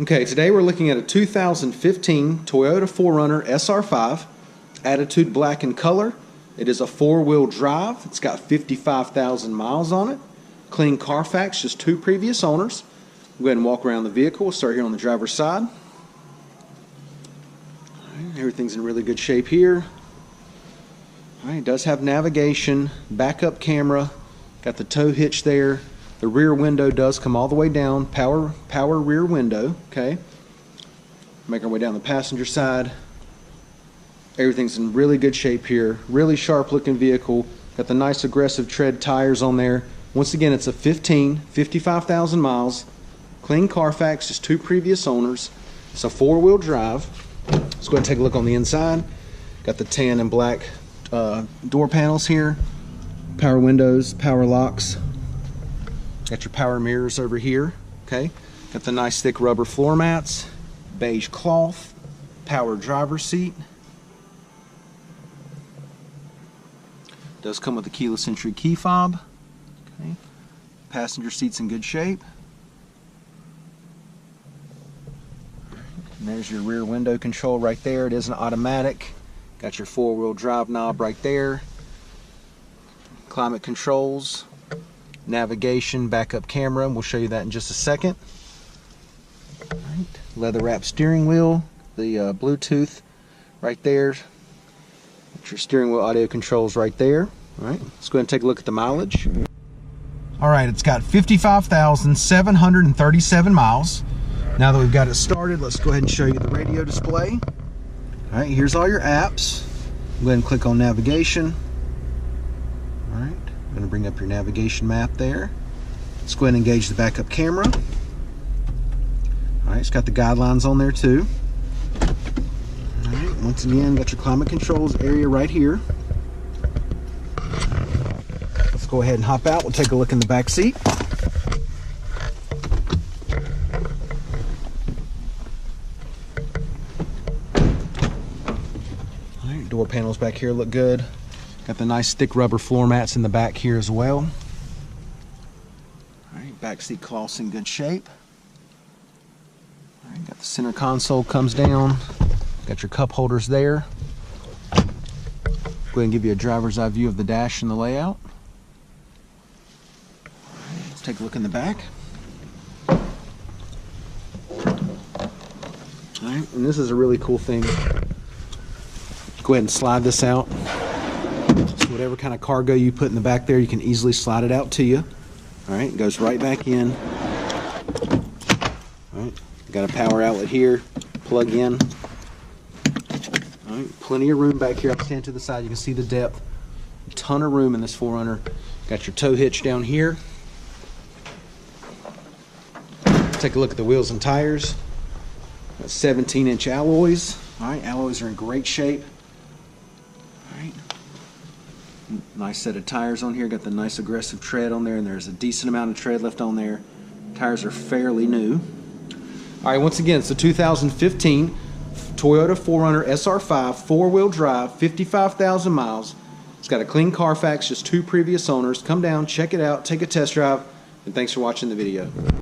Okay, today we're looking at a 2015 Toyota 4Runner SR5, Attitude Black in color. It is a four-wheel drive. It's got 55,000 miles on it. Clean Carfax, just two previous owners. We'll go ahead and walk around the vehicle. We'll start here on the driver's side. Right, everything's in really good shape here. All right, it does have navigation, backup camera, got the tow hitch there. The rear window does come all the way down, power rear window, okay? Make our way down the passenger side. Everything's in really good shape here. Really sharp looking vehicle. Got the nice aggressive tread tires on there. Once again, it's a 55,000 miles. Clean Carfax, just two previous owners. It's a four-wheel drive. Let's go ahead and take a look on the inside. Got the tan and black door panels here. Power windows, power locks. Got your power mirrors over here, okay? Got the nice thick rubber floor mats, beige cloth, power driver's seat. Does come with a keyless entry key fob, okay? Passenger seat's in good shape. And there's your rear window control right there. It is an automatic. Got your four-wheel drive knob right there. Climate controls. Navigation, backup camera, we'll show you that in just a second. All right. Leather wrap steering wheel, the Bluetooth right there. Got your steering wheel audio controls right there. All right, let's go ahead and take a look at the mileage. All right, it's got 55,737 miles. Now that we've got it started, let's go ahead and show you the radio display. All right, here's all your apps. Go ahead and click on navigation. All right. Going to bring up your navigation map there. Let's go ahead and engage the backup camera. Alright, it's got the guidelines on there too. Alright, once again, got your climate controls area right here. Let's go ahead and hop out. We'll take a look in the back seat. Alright, door panels back here look good. Got the nice thick rubber floor mats in the back here as well. All right, back seat cloth's in good shape. All right, got the center console comes down. Got your cup holders there. Go ahead and give you a driver's eye view of the dash and the layout. All right, let's take a look in the back. All right, and this is a really cool thing. Go ahead and slide this out. So whatever kind of cargo you put in the back there, you can easily slide it out to you. All right, it goes right back in. All right, got a power outlet here, plug in. All right, plenty of room back here. I'll stand to the side. You can see the depth. A ton of room in this 4Runner. Got your tow hitch down here. Take a look at the wheels and tires. Got 17-inch alloys. All right, alloys are in great shape. Nice set of tires on here. Got the nice aggressive tread on there, and there's a decent amount of tread left on there. Tires are fairly new. All right, once again, it's a 2015 Toyota 4Runner SR5 four-wheel drive, 55,000 miles. It's got a clean Carfax, just two previous owners. Come down, check it out, take a test drive, and thanks for watching the video.